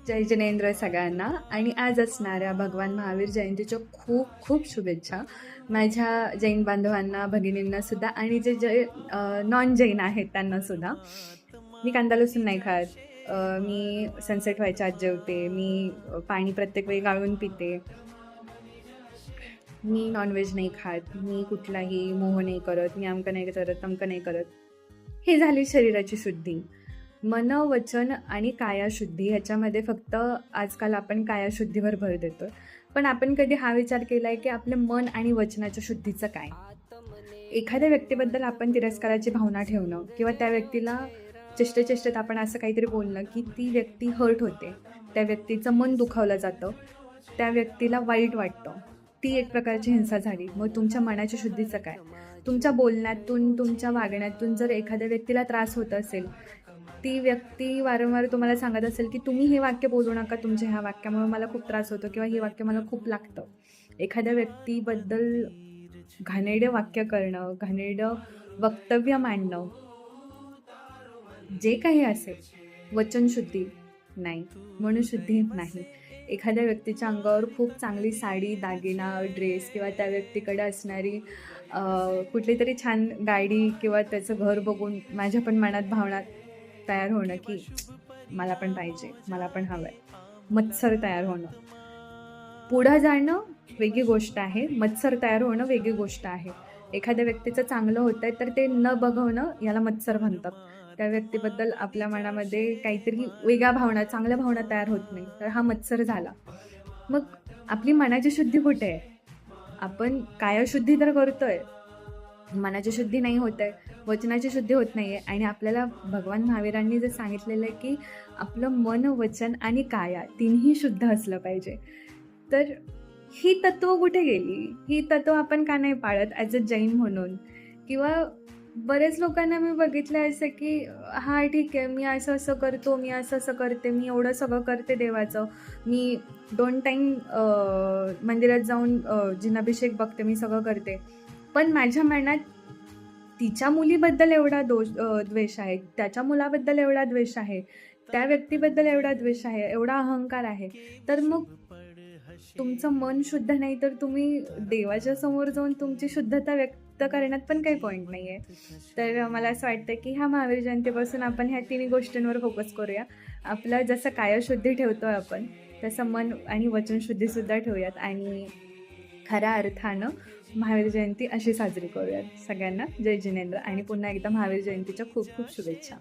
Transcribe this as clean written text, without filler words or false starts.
जय जिनेंद्र सगळ्यांना आणि आज असणाऱ्या भगवान महावीर जयंतीच्या खूप खूप शुभेच्छा माझ्या जैन बांधवांना, भगिनींना सुद्धा आणि जे जे नॉन जैन आहेत त्यांना सुद्धा. मी कांदा लसूण नाही खात. मी सनसेट व्हायच्या आत जेवते. मी पाणी प्रत्येक वेळी गाळून पिते. मी नॉनव्हेज नाही खात. मी कुठलाही मोह नाही करत. मी अमकं नाही करत, तमकं नाही करत. हे झाली शरीराची शुद्धी. मन, वचन आणि कायाशुद्धी ह्याच्यामध्ये फक्त आजकाल आपण कायाशुद्धीवर भर देतो. पण आपण कधी हा विचार केला आहे की आपलं मन आणि वचनाच्या शुद्धीचं काय? एखाद्या व्यक्तीबद्दल आपण तिरस्काराची भावना ठेवणं किंवा त्या व्यक्तीला चेष्टेत आपण असं काहीतरी बोलणं की ती व्यक्ती हर्ट होते, त्या व्यक्तीचं मन दुखावलं जातं, त्या व्यक्तीला वाईट वाटतं. ती एक प्रकारची हिंसा झाली. मग तुमच्या मनाच्या शुद्धीचं काय? तुमच्या बोलण्यातून, तुमच्या वागण्यातून जर एखाद्या व्यक्तीला त्रास होत असेल, ती व्यक्ती वारंवार तुम्हाला सांगत असेल की तुम्ही हे वाक्य बोलू नका, तुमच्या ह्या वाक्यामुळे मला खूप त्रास होतो किंवा हे वाक्य मला खूप लागतं. एखाद्या व्यक्तीबद्दल घाणेरडं वाक्य करणं, घाणेरडं वक्तव्य मांडणं, जे काही असेल, वचनशुद्धी नाही, मनोशुद्धी नाही. एखाद्या व्यक्तीच्या अंगावर खूप चांगली साडी, दागिना, ड्रेस किंवा त्या व्यक्तीकडे असणारी कुठली तरी छान गाडी किंवा त्याचं घर बघून माझ्या पण मनात भावना तयार होणं की मला पण पाहिजे, मला पण हवं आहे. मत्सर तयार होणं. पुढं जाणं वेगळी गोष्ट आहे, मत्सर तयार होणं वेगळी गोष्ट आहे. एखाद्या व्यक्तीचं चांगलं होतं आहे तर ते न बघवणं याला मत्सर म्हणतात. त्या व्यक्तीबद्दल आपल्या मनामध्ये काहीतरी वेगळ्या भावना, चांगल्या भावना तयार होत नाही, तर हा मत्सर झाला. मग आपली मनाची शुद्धी कुठे आहे? आपण कायशुद्धी तर करतोय, मनाची शुद्धी नाही होत आहे, वचनाची शुद्धी होत नाही आहे. आणि आपल्याला भगवान महावीरांनी जे सांगितलेलं आहे की आपलं मन, वचन आणि काया तिन्ही शुद्ध असलं पाहिजे. तर ही तत्त्व कुठे गेली? ही तत्त्व आपण का नाही पाळत ॲज अ जैन म्हणून? किंवा बरेच लोकांना मी बघितलं असं की हां ठीक आहे, मी असं असं करतो, मी असं असं करते, मी एवढं सगळं करते देवाचं, मी 2 टाईम मंदिरात जाऊन जिनाभिषेक बघते, मी सगळं करते. पण माझ्या मनात तिच्या मुलीबद्दल एवढा द्वेष आहे, त्याच्या मुलाबद्दल एवढा द्वेष आहे, त्या व्यक्तीबद्दल एवढा द्वेष आहे, एवढा अहंकार आहे. तर मग तुमचं मन शुद्ध नाही तर तुम्ही देवाच्या समोर जाऊन तुमची शुद्धता व्यक्त करण्यात पण काही पॉईंट नाही आहे. तर मला असं वाटतं की ह्या महावीर जयंतीपासून आपण ह्या तिन्ही गोष्टींवर फोकस करूया. आपलं जसं कायशुद्धी ठेवतो आहे आपण, तसं मन आणि वचनशुद्धीसुद्धा ठेवूयात आणि खऱ्या अर्थानं महावीर जयंती अशी साजरी करूयात. सगळ्यांना जय जिनेंद्र आणि पुन्हा एकदा महावीर जयंतीच्या खूप खूप शुभेच्छा.